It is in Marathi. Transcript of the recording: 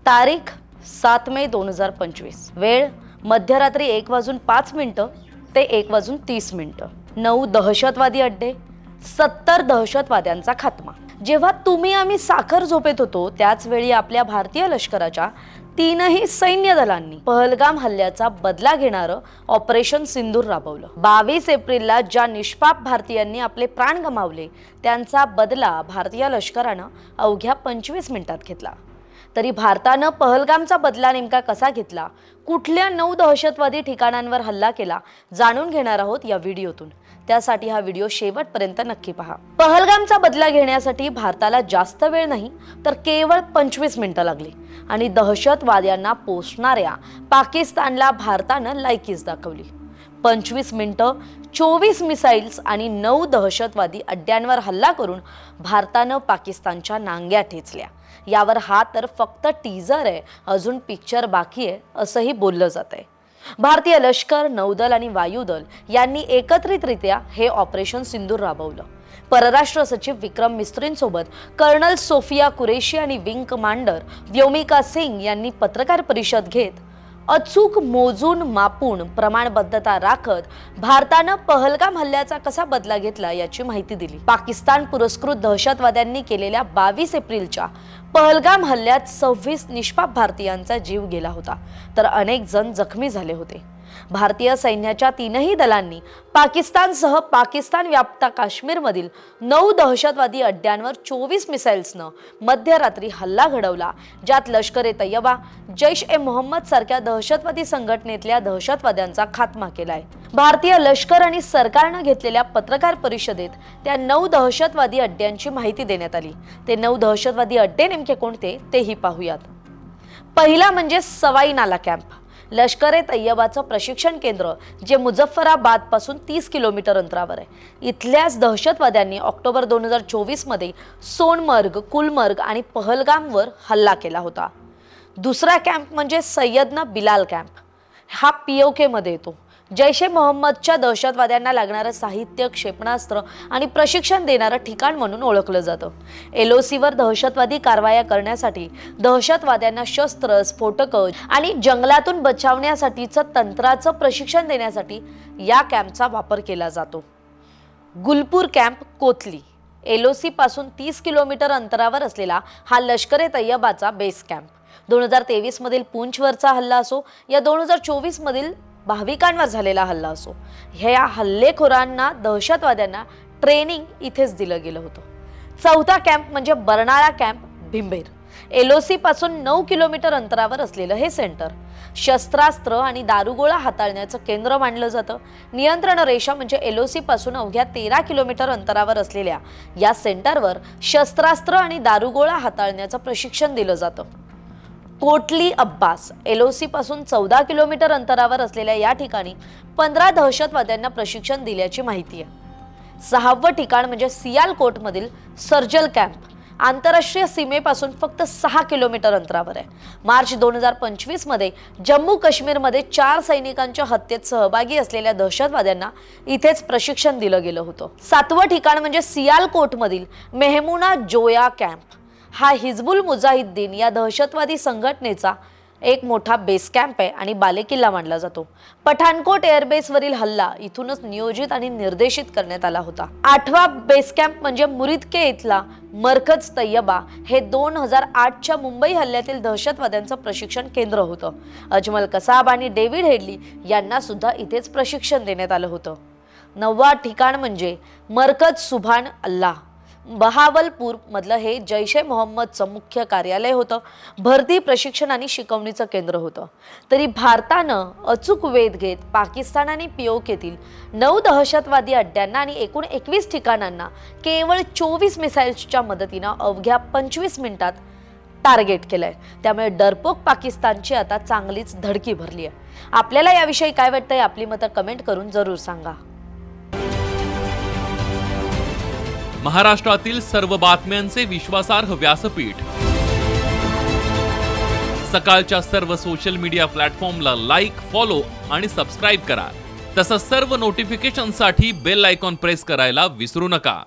तारीख 7 मे 2025, वेळ मध्यरात्री 1:05 ते 1:30. 9 दहशतवादी अड्डे, 70 दहशतवाद्यांचा खात्मा. जेव्हा तुम्ही आम्ही साखर झोपेत होतो त्याच वेळी आपल्या भारतीय लष्कराच्या 3ही सैन्य दलांनी पहलगाम हल्ल्याचा बदला घेणारं ऑपरेशन सिंदूर राबवलं. 22 एप्रिलला ज्या निष्पाप भारतीयांनी आपले प्राण गमावले त्यांचा बदला भारतीय लष्करानं अवघ्या 25 मिनिटात घेतला. तरी भारतानं पहलगामचा बदला नेमका कसा घेतला, कुठल्या 9 दहशतवादी ठिकाणांवर हल्ला केला, जाणून घेणार आहोत या व्हिडिओतून. त्यासाठी हा व्हिडिओ शेवटपर्यंत नक्की पहा. पहलगामचा बदला घेण्यासाठी भारताला जास्त वेळ नाही तर केवळ 25 मिनिटं लागली आणि दहशतवाद्यांना पोचणाऱ्या पाकिस्तानला भारतानं लायकीच दाखवली. 25 मिनिटं, 24 मिसाईल्स आणि 9 दहशतवादी अड्ड्यांवर हल्ला करून भारतानं पाकिस्तानच्या नांग्या ठेचल्या. यावर हा तर फक्त टीजर आहे, अजून पिक्चर बाकी आहे असंही बोललं जात आहे. भारतीय लष्कर, नौदल आणि वायुदल यांनी एकत्रितरित्या हे ऑपरेशन सिंदूर राबवलं. परराष्ट्र सचिव विक्रम मिस्त्रींसोबत कर्नल सोफिया कुरेशी आणि विंग कमांडर व्योमिका सिंग यांनी पत्रकार परिषद घेत अचूक मोजून मापून प्रमाणबद्धता राखत भारतानं पहलगाम हल्ल्याचा कसा बदला घेतला याची माहिती दिली. पाकिस्तान पुरस्कृत दहशतवाद्यांनी केलेल्या 22 एप्रिलच्या पहलगाम हल्ल्यात 26 निष्पाप भारतीयांचा जीव गेला होता तर अनेक जण जखमी झाले होते. भारतीय सैन्याच्या 3ही दलांनी पाकिस्तानसह पाकिस्तान व्याप्त काश्मीरमधील 9 दहशतवादी अड्ड्यांवर 24 मिसाईल्सनं मध्यरात्री हल्ला घडवला, ज्यात लष्कर-ए-तैयबा, जैश-ए-मोहम्मद सारख्या दहशतवादी संघटनेतल्या दहशतवाद्यांचा खात्मा केलाय. भारतीय लष्कर आणि सरकारनं घेतलेल्या पत्रकार परिषदेत त्या 9 दहशतवादी अड्ड्यांची माहिती देण्यात आली. ते 9 दहशतवादी अड्डे नेमके कोणते तेही पाहूयात. पहिला म्हणजे सवाई नाला कॅम्प, लष्कर-ए-तैयबाचं प्रशिक्षण केंद्र जे मुझफ्फराबाद पासून 30 किलोमीटर अंतरावर आहे. इथल्याच दहशतवाद्यांनी ऑक्टोबर 2024 मध्ये सोनमर्ग, गुलमर्ग आणि पहलगामवर हल्ला केला होता. दुसरा कॅम्प म्हणजे सय्यदना बिलाल कॅम्प, हा POK मध्ये येतो. जैश-ए-मोहम्मदच्या दहशतवाद्यांना लागणारं साहित्य, क्षेपणास्त्र आणि प्रशिक्षण देणारं ठिकाण म्हणून ओळखलं जातं. LOCवर दहशतवादी कारवाया करण्यासाठी, दहशतवाद्यांना शस्त्र, स्फोटकं आणि जंगलातून बचावण्यासाठीचं तंत्राचं प्रशिक्षण देण्यासाठी या कॅम्पचा वापर केला जातो. गुलपूर कॅम्प, कोतली, LOC पासून 30 किलोमीटर अंतरावर असलेला हा लष्कर-ए-तैयबाचा बेस कॅम्प. 2023 मधील पूंछवरचा हल्ला असो या 2024 मधील भाविकांवर झालेला हल्ला असो, ह्या हल्लेखोरांना, दहशतवाद्यांना ट्रेनिंग इथेच दिलं गेलं होतं. चौथा कॅम्प म्हणजे बर्नाळा कॅम्प, भिंबेर, LOC पासून 9 किलोमीटर अंतरावर असलेलं हे सेंटर शस्त्रास्त्र आणि दारुगोळा हाताळण्याचं केंद्र मानलं जातं. नियंत्रण रेषा म्हणजे LOC पासून अवघ्या 13 किलोमीटर अंतरावर असलेल्या या सेंटरवर शस्त्रास्त्र आणि दारुगोळा हाताळण्याचं प्रशिक्षण दिलं जातं. कोटली अब्बास, LOC पासून 14 किलोमीटर अंतरावर असलेल्या या ठिकाणी 15 दहशतवाद्यांना प्रशिक्षण दिल्याची माहिती आहे. 6वं ठिकाण म्हणजे सियालकोट मधील सर्जल कॅम्प, आंतरराष्ट्रीय सीमेपासून फक्त 6 किलोमीटर अंतरावर आहे. मार्च 2025 मध्ये जम्मू काश्मीरमध्ये 4 सैनिकांच्या हत्येत सहभागी असलेल्या दहशतवाद्यांना इथेच प्रशिक्षण दिलं गेलं होतं. 7वं ठिकाण म्हणजे सियालकोट मधील मेहमुना जोया कॅम्प, हा हिजबुल मुजाहिद्दीन या दहशतवादी संघटनेचा एक मोठा बेस कॅम्प आहे आणि बालेकिल्ला मानला जातो. पठाणकोट एअरबेसवरील हल्ला इथूनच नियोजित आणि निर्देशित करण्यात आला होता. 8वा बेस कॅम्प म्हणजे मुरिदके इथला मरकज तैयबा, हे 2008च्या मुंबई हल्ल्यातील दहशतवाद्यांचं प्रशिक्षण केंद्र होतं. अजमल कसाब आणि डेव्हिड हेडली यांना सुद्धा इथेच प्रशिक्षण देण्यात आलं होतं. 9वा ठिकाण म्हणजे मरकज सुभान अल्लाह, बहावलपूर मधलं हे जैश-ए-मोहम्मदचं मुख्य कार्यालय होतं. भरती, प्रशिक्षण आणि शिकवणीचं केंद्र होतं. तरी भारतानं अचूक वेध घेत पाकिस्तान आणि POKतील 9 दहशतवादी अड्ड्यांना आणि एकूण 21 ठिकाणांना केवळ 24 मिसाईल्सच्या मदतीनं अवघ्या 25 मिनिटात टार्गेट केलंय. त्यामुळे डरपोक पाकिस्तानची आता चांगलीच धडकी भरली आहे. आपल्याला याविषयी काय वाटतंय, आपली मतं कमेंट करून जरूर सांगा. महाराष्ट्रातील सर्व बातम्यांचे विश्वासार्ह व्यासपीठ, सकाळच्या सर्व सोशल मीडिया प्लॅटफॉर्मला लाईक, फॉलो आणि सबस्क्राईब करा. तसंच सर्व नोटिफिकेशनसाठी बेल आयकॉन प्रेस करायला विसरू नका.